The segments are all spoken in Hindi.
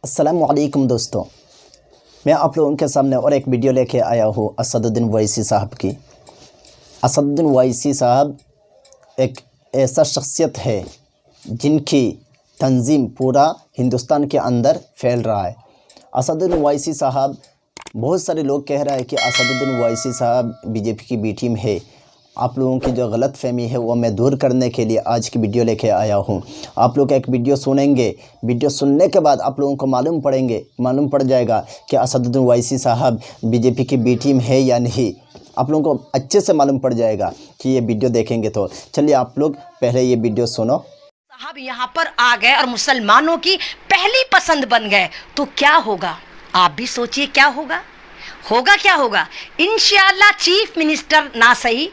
अस्सलामुअलैकुम दोस्तों, मैं आप लोगों के सामने और एक वीडियो लेके आया हूँ असदुद्दीन ओवैसी साहब की। असदुद्दीन ओवैसी साहब एक ऐसा शख्सियत है जिनकी तंजीम पूरा हिंदुस्तान के अंदर फैल रहा है। असदुद्दीन ओवैसी साहब, बहुत सारे लोग कह रहे हैं कि असदुद्दीन ओवैसी साहब बीजेपी की बी टीम है। आप लोगों की जो गलत फहमी है वो मैं दूर करने के लिए आज की वीडियो लेके आया हूँ। आप लोग एक वीडियो सुनेंगे, वीडियो सुनने के बाद आप लोगों को मालूम पड़ जाएगा कि असदुद्दीन ओवैसी साहब बीजेपी की बी टीम है या नहीं। आप लोगों को अच्छे से मालूम पड़ जाएगा कि ये वीडियो देखेंगे तो। चलिए आप लोग पहले ये वीडियो सुनो। साहब यहाँ पर आ गए और मुसलमानों की पहली पसंद बन गए तो क्या होगा? आप भी सोचिए क्या होगा। क्या होगा? इंशाअल्लाह चीफ मिनिस्टर ना सही,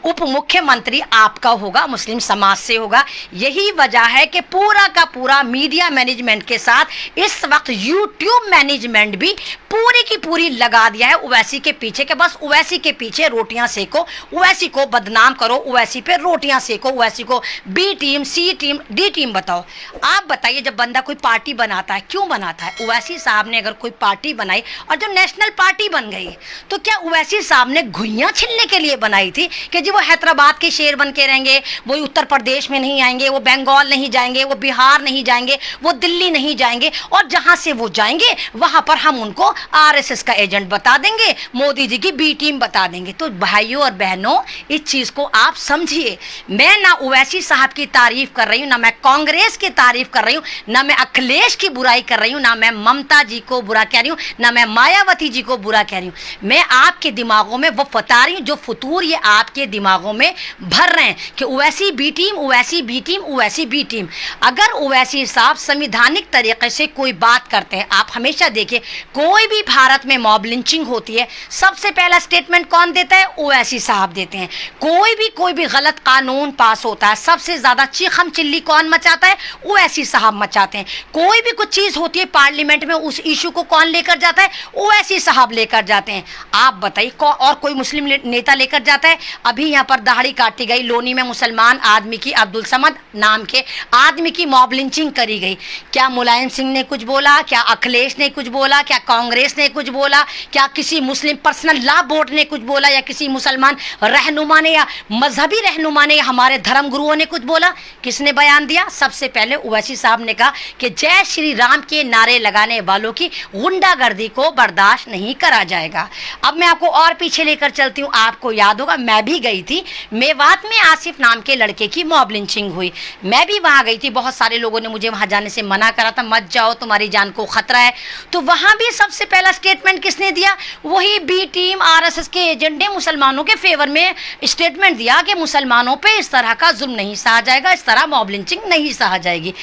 उप मुख्यमंत्री आपका होगा, मुस्लिम समाज से होगा। यही वजह है कि पूरा का पूरा मीडिया मैनेजमेंट के साथ इस वक्त यूट्यूब मैनेजमेंट भी पूरी की पूरी लगा दिया है ओवैसी के पीछे, के बस ओवैसी के पीछे रोटियां सेको, ओवैसी को बदनाम करो, ओवैसी पे रोटियां सेको, ओवैसी को बी टीम, सी टीम, डी टीम बताओ। आप बताइए, जब बंदा कोई पार्टी बनाता है, क्यों बनाता है? ओवैसी साहब ने अगर कोई पार्टी बनाई और जो नेशनल पार्टी बन गई, तो क्या ओवैसी साहब ने घुइयां छिलने के लिए बनाई थी कि जी वो हैदराबाद के शेर बन के रहेंगे, वो उत्तर प्रदेश में नहीं आएंगे, वो बंगाल नहीं जाएंगे, वो बिहार नहीं जाएंगे, वो दिल्ली नहीं जाएंगे, और जहां से वो जाएंगे वहां पर हम उनको आरएसएस का एजेंट बता देंगे, मोदी जी की बी टीम बता देंगे। तो भाइयों और बहनों, इस चीज को आप समझिए। मैं ना ओवैसी साहब की तारीफ कर रही हूँ, ना मैं कांग्रेस की तारीफ कर रही हूँ, ना मैं अखिलेश की बुराई कर रही हूँ, ना मैं ममता जी को बुरा कह रही हूँ, ना मैं मायावती जी को बुरा कह रही हूँ। मैं आपके दिमागों में वो बता रही हूँ जो फतूर ये आपके दिमागों में भर रहे हैं कि Owaisi B team, Owaisi B team, Owaisi B team. अगर ओवैसी साहब संवैधानिक तरीके से कोई बात करते हैं, आप हमेशा देखिए, कोई भी भारत में मॉब लिंचिंग होती है, सबसे पहला स्टेटमेंट कौन देता है? ओवैसी साहब देते हैं। कोई भी गलत कानून पास होता है, सबसे ज्यादा चीखम चिल्ली कौन मचाता है? ओवैसी साहब मचाते हैं। कोई भी कुछ चीज होती है पार्लियामेंट में, उस इशू को कौन लेकर जाता है? ओवैसी साहब लेकर जाते हैं। आप बताइए, और कोई मुस्लिम नेता लेकर जाता है? अभी यहाँ पर दहाड़ी काटी गई, लोनी में मुसलमान आदमी की, अब्दुल समद नाम के आदमी की मॉब लिंचिंग करी गई। क्या मुलायम सिंह ने कुछ बोला? क्या अखिलेश ने कुछ बोला? क्या कांग्रेस ने कुछ बोला? क्या किसी मुस्लिम पर्सनल लॉ बोर्ड ने कुछ बोला? या किसी मुसलमान रहनुमा ने, या मजहबी रहनुमा ने, या हमारे धर्म गुरुओं ने कुछ बोला? किसने बयान दिया? सबसे पहले ओवैसी साहब ने कहा कि जय श्री राम के नारे लगाने वालों की गुंडागर्दी को बर्दाश्त नहीं करा जाएगा। अब मैं आपको और पीछे लेकर चलती हूँ। आपको याद होगा, मैं भी गई थी मेवात में, आसिफ नाम के लड़के की मॉब लिंचिंग हुई। मैं भी वहां गई थी। बहुत सारे लोगों ने मुझे वहां जाने से मना करा था, मत जाओ, तुम्हारी जान को खतरा है। तो वहां भी सबसे पहला स्टेटमेंट किसने दिया? वही बी टीम, आरएसएस के एजेंट ने मुसलमानों के फेवर में स्टेटमेंट दिया कि मुसलमानों पे इस तरह का जुल्म नहीं सहा जाएगा, इस तरह मॉब लिंचिंग नहीं सहा जाएगी।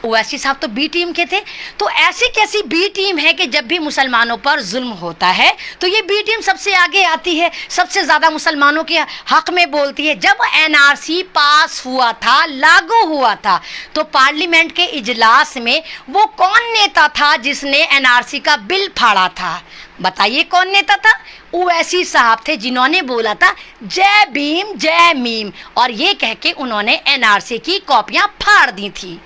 ओवैसी साहब तो बी टीम के थे। तो ऐसी कैसी बी टीम है कि जब भी मुसलमानों पर जुल्म होता है तो ये बी टीम सबसे आगे आती है, सबसे ज़्यादा मुसलमानों के हक में बोलती है। जब एनआरसी पास हुआ था, लागू हुआ था, तो पार्लियामेंट के इजलास में वो कौन नेता था जिसने एनआरसी का बिल फाड़ा था? बताइए कौन नेता था? ओवैसी साहब थे, जिन्होंने बोला था जय भीम जय मीम, और ये कह के उन्होंने एनआरसी की कॉपियां फाड़ दी थी।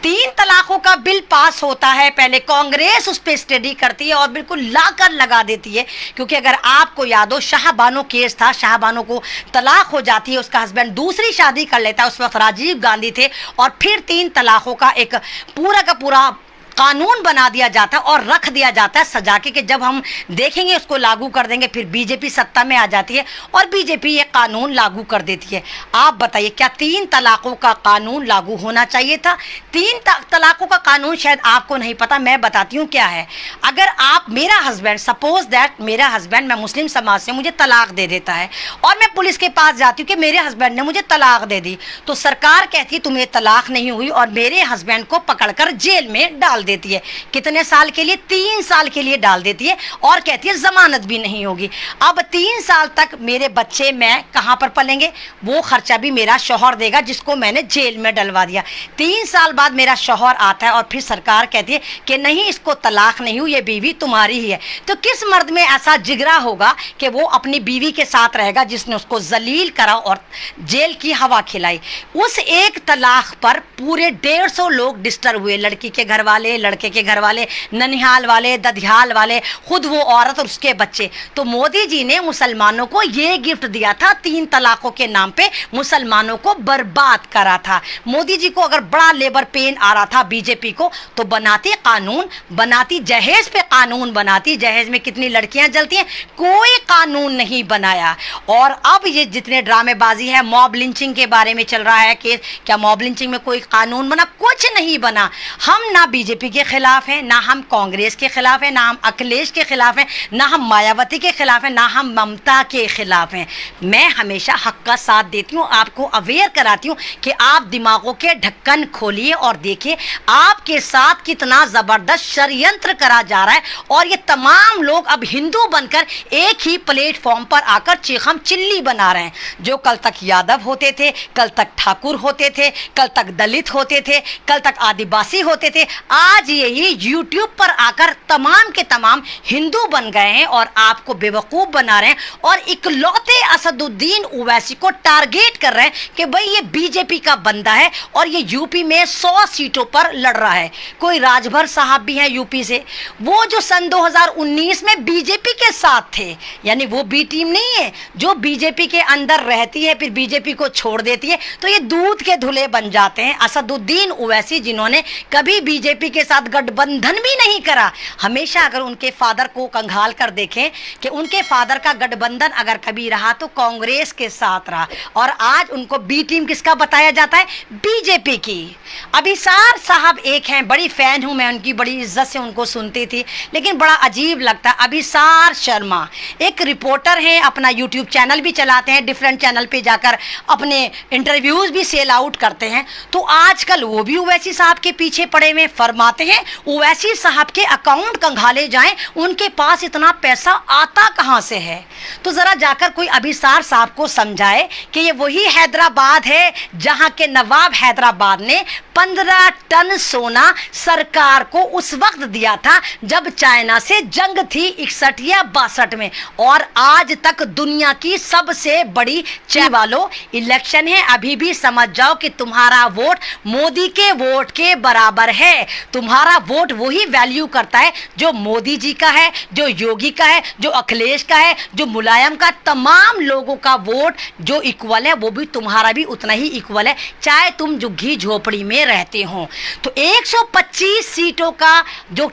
3 तलाकों का बिल पास होता है, पहले कांग्रेस उस पर स्टडी करती है और बिल्कुल लाकर लगा देती है। क्योंकि अगर आपको याद हो, शाहबानो केस था, शाहबानो को तलाक हो जाती है, उसका हस्बैंड दूसरी शादी कर लेता है, उस वक्त राजीव गांधी थे, और फिर 3 तलाकों का एक पूरा का पूरा कानून बना दिया जाता है और रख दिया जाता है सजा के जब हम देखेंगे उसको लागू कर देंगे। फिर बीजेपी सत्ता में आ जाती है और बीजेपी ये कानून लागू कर देती है। आप बताइए, क्या 3 तलाकों का कानून लागू होना चाहिए था? 3 तलाकों का कानून शायद आपको नहीं पता, मैं बताती हूँ क्या है। अगर आप, मेरा हस्बैंड, सपोज दैट मेरा हस्बैंड, मैं मुस्लिम समाज से, मुझे तलाक दे देता है और मैं पुलिस के पास जाती हूँ कि मेरे हस्बैंड ने मुझे तलाक दे दी, तो सरकार कहती है तुम्हें तलाक नहीं हुई और मेरे हस्बैंड को पकड़कर जेल में डाल देती है। कितने साल के लिए? 3 साल के लिए डाल देती है और कहती है जमानत भी नहीं होगी। अब 3 साल तक मेरे बच्चे मैं कहाँ पर पलेंगे? वो खर्चा भी मेरा शौहर देगा जिसको मैंने जेल में डलवा दिया। 3 साल बाद मेरा शौहर आता है और फिर सरकार कहती है कि नहीं, इसको तलाक नहीं हुई, ये बीवी तुम्हारी ही है। तो किस मर्द में ऐसा जिगरा होगा कि वो अपनी बीवी के साथ रहेगा जिसने उसको जलील करा और जेल की हवा खिलाई? उस एक तलाक पर पूरे 150 लोग डिस्टर्ब हुए, लड़की के घर वाले, लड़के के घर वाले, ननिहाल वाले, दधियाल वाले, खुद वो औरत और उसके बच्चे। तो मोदी जी ने मुसलमानों को ये गिफ्ट दिया था, 3 तलाकों के नाम पे मुसलमानों को बर्बाद करा था। मोदी जी को अगर बड़ा लेबर पेन आ रहा था बीजेपी को, तो बनाती कानून, बनाती जहेज पे कानून बनाती। जहेज में कितनी लड़कियां जलती हैं, कोई कानून नहीं बनाया। और अब ये जितने ड्रामेबाजी है, मॉब लिंचिंग के बारे में चल रहा है कि क्या मॉब लिंचिंग में कोई कानून बना? कुछ नहीं बना। हम ना बीजेपी के खिलाफ हैं, ना हम कांग्रेस के खिलाफ हैं, ना हम अखिलेश के खिलाफ हैं, ना हम मायावती के खिलाफ हैं, ना हम ममता के खिलाफ हैं। मैं हमेशा हक का साथ देती हूँ, आपको अवेयर कराती हूँ कि आप दिमागों के ढक्कन खोलिए और देखिए आपके साथ कितना जबरदस्त षड्यंत्र करा जा रहा है। और ये तमाम लोग अब हिंदू बनकर एक ही प्लेटफॉर्म पर आकर चीखम चिल्ली बना रहे हैं। जो कल तक यादव होते थे, कल तक ठाकुर होते थे, कल तक दलित होते थे, कल तक आदिवासी होते थे, आज यही यूट्यूब पर आकर तमाम के तमाम हिंदू बन गए हैं और आपको बेवकूफ़ बना रहे हैं और इकलौते असदुद्दीन ओवैसी को टारगेट कर रहे हैं कि भाई ये बीजेपी का बंदा है और ये यूपी में 100 सीटों पर लड़ रहा है। कोई राजभर साहब भी हैं यूपी से, वो जो सन 2019 में बीजेपी के साथ थे, यानी वो बी टीम नहीं है जो बीजेपी के अंदर रहती है फिर बीजेपी को छोड़ देती है, तो ये दूध के धुले बन जाते हैं। असदुद्दीन ओवैसी जिन्होंने कभी बीजेपी के साथ गठबंधन भी नहीं करा, हमेशा अगर उनके फादर को कंगाल कर देखें कि उनके फादर का गठबंधन अगर कभी रहा तो कांग्रेस के साथ रहा, और आज उनको बी टीम किसका बताया जाता है? बीजेपी की। अभिसार साहब एक हैं, बड़ी फैन हूं मैं उनकी, बड़ी इज्जत से उनको सुनती थी, लेकिन बड़ा अजीब लगता है। अभिसार शर्मा एक रिपोर्टर हैं, अपना यूट्यूब चैनल भी चलाते हैं, डिफरेंट चैनल पे जाकर अपने इंटरव्यूज़ भी सेल आउट करते हैं। तो आजकल वो भी ओवैसी साहब के पीछे पड़े हुए, फरमाते हैं ओवैसी साहब के अकाउंट कंगाले जाएं, उनके पास इतना पैसा आता कहाँ से है? तो ज़रा जाकर कोई अभिसार साहब को समझाए कि ये वही हैदराबाद है जहाँ के नवाब हैदराबाद ने 15 टन सोना सरकार को उस वक्त दिया था जब चाइना से जंग थी 61 या 62 में, और आज तक दुनिया की सबसे बड़ी वालों इलेक्शन है। अभी भी समझ जाओ कि तुम्हारा वोट मोदी के वोट के बराबर है। तुम्हारा वोट वही वैल्यू करता है जो मोदी जी का है, जो योगी का है, जो अखिलेश का है, जो मुलायम का, तमाम लोगों का वोट जो इक्वल है वो भी तुम्हारा भी उतना ही इक्वल है, चाहे तुम झुग्गी झोपड़ी में रहते हो। तो 125 सीटों का जो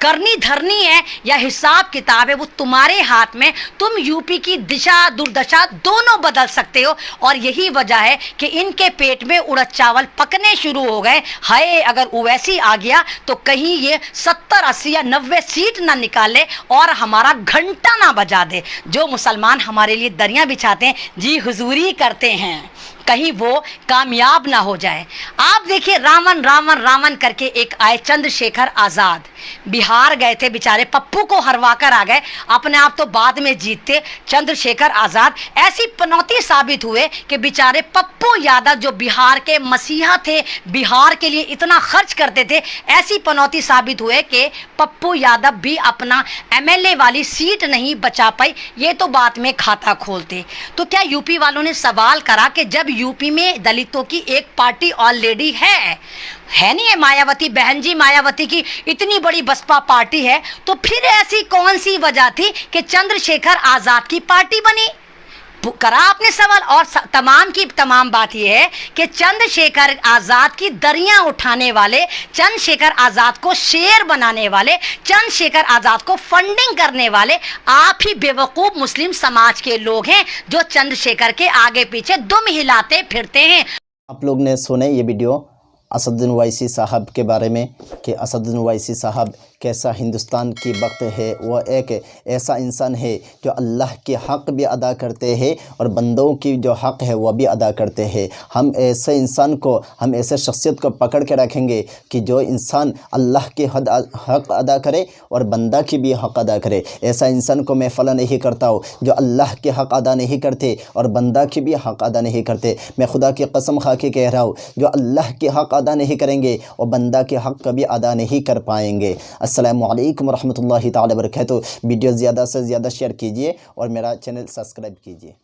करनी धरनी है या हिसाब किताब है वो तुम्हारे हाथ में। तुम यूपी की दिशा दुर्दशा दोनों बदल सकते हो, और यही वजह है कि इनके पेट में उड़द चावल पकने शुरू हो गए। हाय, अगर ओवैसी आ गया तो कहीं ये 70, 80 या 90 सीट ना निकाले और हमारा घंटा ना बजा दे। जो मुसलमान हमारे लिए दरियां बिछाते हैं, जी हुजूरी करते हैं, कहीं वो कामयाब ना हो जाए। आप देखिए, रावण रावण रावण करके एक आए चंद्रशेखर आज़ाद, बिहार गए थे बेचारे, पप्पू को हरवा कर आ गए, अपने आप तो बाद में जीतते। चंद्रशेखर आज़ाद ऐसी पनौती साबित हुए कि बेचारे पप्पू यादव जो बिहार के मसीहा थे, बिहार के लिए इतना खर्च करते थे, ऐसी पनौती साबित हुए कि पप्पू यादव भी अपना एमएलए वाली सीट नहीं बचा पाई। ये तो बात में खाता खोलते। तो क्या यूपी वालों ने सवाल करा कि जब यूपी में दलितों की एक पार्टी ऑलरेडी है नहीं है, मायावती बहन जी, मायावती की इतनी बड़ी बसपा पार्टी है, तो फिर ऐसी कौन सी वजह थी कि चंद्रशेखर आज़ाद की पार्टी बनी? करा आपने सवाल। और तमाम की तमाम बात यह है कि चंद्रशेखर आज़ाद की दरियां उठाने वाले, चंद्रशेखर आज़ाद को शेर बनाने वाले, चंद्रशेखर आज़ाद को फंडिंग करने वाले आप ही बेवकूफ़ मुस्लिम समाज के लोग हैं जो चंद्रशेखर के आगे पीछे दुम हिलाते फिरते हैं। आप लोग ने सुने ये वीडियो असदुद्दीन ओवैसी साहब के बारे में कि असदुद्दीन ओवैसी साहब कैसा हिंदुस्तान की वक्त है, वह एक ऐसा इंसान है जो अल्लाह के हक़ भी अदा करते हैं और बंदों की जो हक़ है वह भी अदा करते हैं। हम ऐसे इंसान को, हम ऐसे शख्सियत को पकड़ के रखेंगे कि जो इंसान अल्लाह के हक़ अदा करे और बंदा की भी हक़ अदा करे। ऐसा इंसान को मैं फॉलो नहीं करता हूँ जो अल्लाह के हक़ अदा नहीं करते और बंदा की भी हक़ अदा नहीं करते। मैं खुदा की कसम खा के कह रहा हूँ, जो अल्लाह के हक़ अदा नहीं करेंगे और बंदा के हक़ कभी अदा नहीं कर पाएंगे। अस्सलामु अलैकुम रहमतुल्लाहि ताला बरकातहू। वीडियो ज़्यादा से ज़्यादा शेयर कीजिए और मेरा चैनल सब्सक्राइब कीजिए।